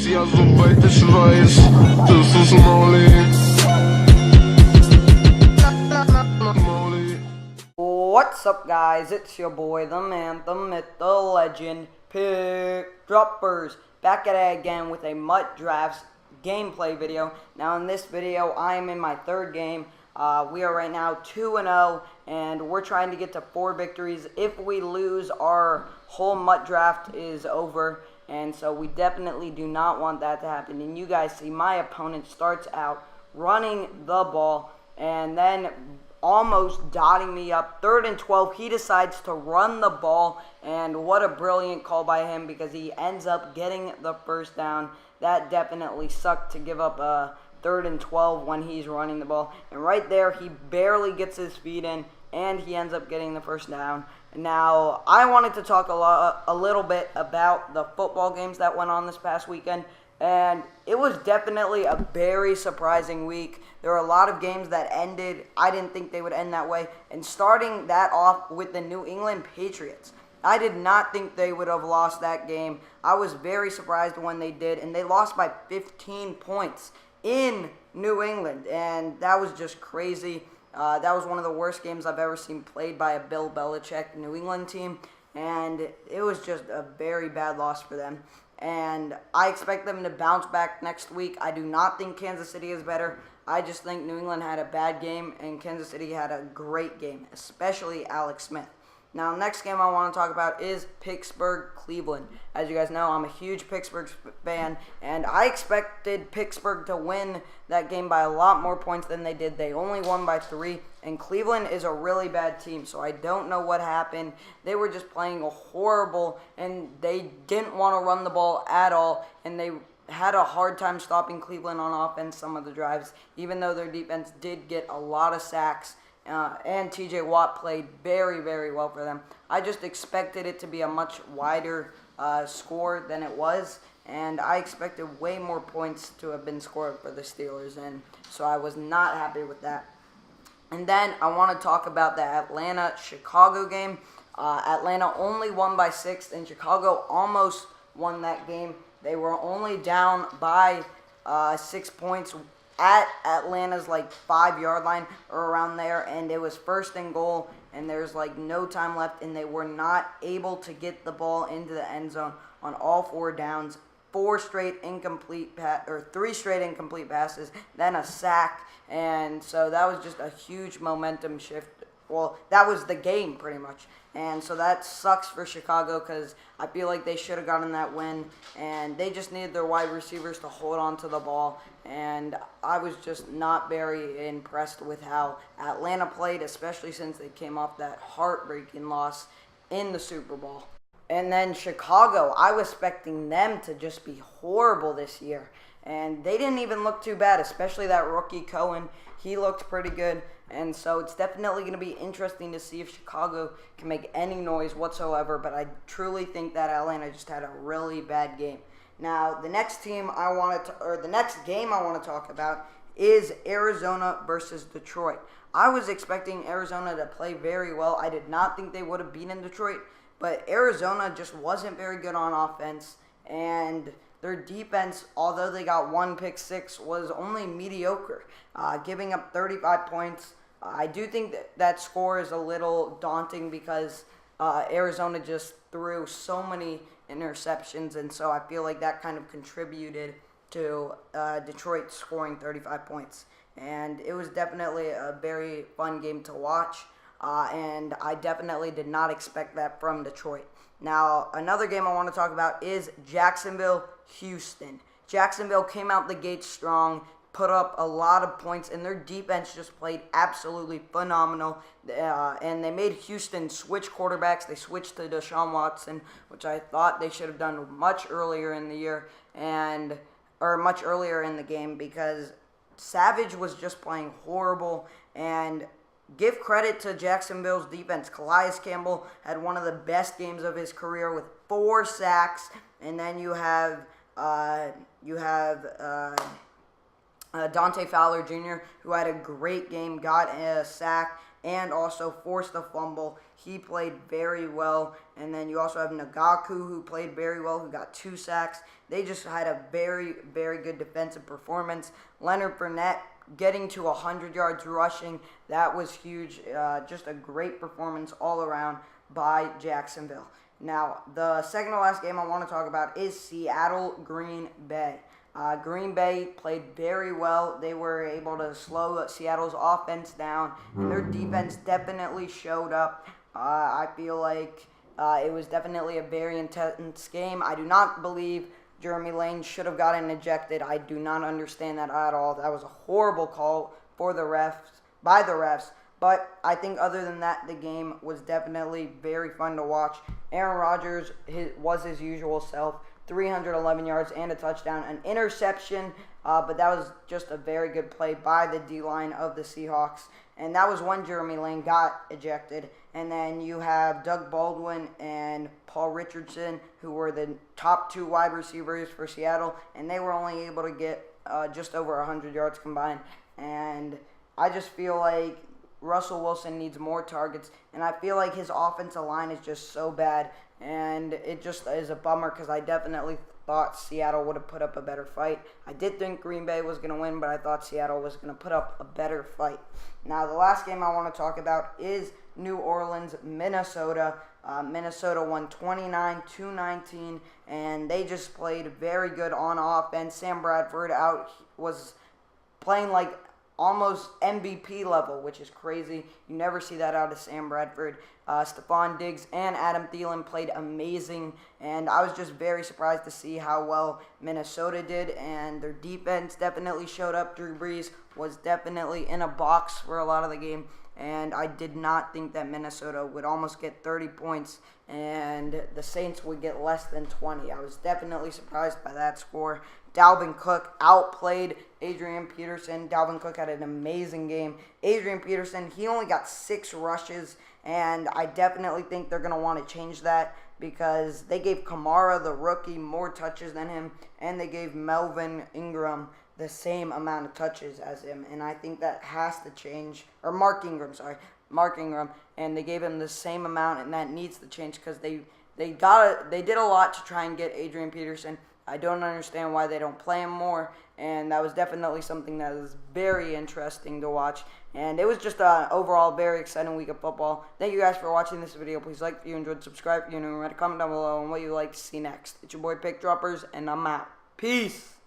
Ja, soweit ich weiß, das ist Molly. What's up, guys? It's your boy, the man, the myth, the legend, Pickdroppers, back at it again with a Mutt Drafts gameplay video. Now, in this video, I am in my third game. We are right now 2-0, and we're trying to get to 4 victories. If we lose, our whole Mutt Draft is over, and so we definitely do not want that to happen. And you guys see, my opponent starts out running the ball, and then almost dotting me up. 3rd and 12, he decides to run the ball, and what a brilliant call by him, because he ends up getting the first down. That definitely sucked to give up a 3rd and 12 when he's running the ball. And right there, he barely gets his feet in, and he ends up getting the first down. Now, I wanted to talk a little bit about the football games that went on this past weekend. And it was definitely a very surprising week. There were a lot of games that ended. I didn't think they would end that way. And starting that off with the New England Patriots, I did not think they would have lost that game. I was very surprised when they did. And they lost by 15 points in New England. And that was just crazy. That was one of the worst games I've ever seen played by a Bill Belichick New England team. And it was just a very bad loss for them. And I expect them to bounce back next week. I do not think Kansas City is better. I just think New England had a bad game, and Kansas City had a great game, especially Alex Smith. Now, next game I want to talk about is Pittsburgh-Cleveland. As you guys know, I'm a huge Pittsburgh fan, and I expected Pittsburgh to win that game by a lot more points than they did. They only won by 3, and Cleveland is a really bad team, so I don't know what happened. They were just playing horrible, and they didn't want to run the ball at all, and they had a hard time stopping Cleveland on offense some of the drives, even though their defense did get a lot of sacks. And TJ Watt played very, very well for them. I just expected it to be a much wider score than it was, and I expected way more points to have been scored for the Steelers, and so I was not happy with that. And then I want to talk about the Atlanta-Chicago game. Atlanta only won by 6, and Chicago almost won that game. They were only down by 6 points at Atlanta's 5-yard line or around there, and it was 1st and goal, and there's no time left, and they were not able to get the ball into the end zone on all 4 downs. 3 straight incomplete passes, then a sack, and so that was just a huge momentum shift. Well, that was the game pretty much. And so that sucks for Chicago, because I feel like they should have gotten that win. And they just needed their wide receivers to hold on to the ball. And I was just not very impressed with how Atlanta played, especially since they came off that heartbreaking loss in the Super Bowl. And then Chicago, I was expecting them to just be horrible this year. And they didn't even look too bad, especially that rookie Cohen. He looked pretty good. And so it's definitely going to be interesting to see if Chicago can make any noise whatsoever. But I truly think that Atlanta just had a really bad game. Now, the next game I want to talk about is Arizona versus Detroit. I was expecting Arizona to play very well. I did not think they would have beaten Detroit. But Arizona just wasn't very good on offense, and their defense, although they got 1 pick 6, was only mediocre, giving up 35 points. I do think that score is a little daunting, because Arizona just threw so many interceptions, and so I feel like that kind of contributed to Detroit scoring 35 points. And it was definitely a very fun game to watch. And I definitely did not expect that from Detroit. Now, another game I want to talk about is Jacksonville-Houston. Jacksonville came out the gate strong, put up a lot of points, and their defense just played absolutely phenomenal. And they made Houston switch quarterbacks. They switched to Deshaun Watson, which I thought they should have done much earlier in the year, or much earlier in the game, because Savage was just playing horrible. And give credit to Jacksonville's defense. Calais Campbell had one of the best games of his career with 4 sacks, and then you have Dante Fowler Jr., who had a great game, got a sack, and also forced a fumble. He played very well. And then you also have Nagaku, who played very well, who got 2 sacks. They just had a very, very good defensive performance. Leonard Fournette getting to 100 yards rushing, that was huge. Just a great performance all around by Jacksonville. Now, the second to last game I want to talk about is Seattle-Green Bay. Green Bay played very well. They were able to slow Seattle's offense down, and their defense definitely showed up. I feel like it was definitely a very intense game. I do not believe Jeremy Lane should have gotten ejected. I do not understand that at all. That was a horrible call by the refs. But I think other than that, the game was definitely very fun to watch. Aaron Rodgers was his usual self. 311 yards and a touchdown, an interception, but that was just a very good play by the D-line of the Seahawks. And that was when Jeremy Lane got ejected. And then you have Doug Baldwin and Paul Richardson, who were the top 2 wide receivers for Seattle, and they were only able to get just over 100 yards combined. And I just feel like Russell Wilson needs more targets, and I feel like his offensive line is just so bad, and it just is a bummer because I definitely thought Seattle would have put up a better fight. I did think Green Bay was going to win, but I thought Seattle was going to put up a better fight. Now, the last game I want to talk about is New Orleans, Minnesota. Minnesota won 29-19, and they just played very good on offense. Sam Bradford was playing like almost MVP level, which is crazy. You never see that out of Sam Bradford. Stephon Diggs and Adam Thielen played amazing, and I was just very surprised to see how well Minnesota did, and their defense definitely showed up. Drew Brees was definitely in a box for a lot of the game, and I did not think that Minnesota would almost get 30 points and the Saints would get less than 20. I was definitely surprised by that score. Dalvin Cook outplayed Adrian Peterson. Dalvin Cook had an amazing game. Adrian Peterson, he only got 6 rushes, and I definitely think they're going to want to change that because they gave Kamara, the rookie, more touches than him, and they gave Melvin Ingram the same amount of touches as him, and I think that has to change. Or Mark Ingram, and they gave him the same amount, and that needs to change because they did a lot to try and get Adrian Peterson. I don't understand why they don't play him more, and that was definitely something that was very interesting to watch. And it was just an overall very exciting week of football. Thank you guys for watching this video. Please like if you enjoyed, subscribe if you're new, and comment down below on what you'd like to see next. It's your boy Pickdroppers, and I'm out. Peace!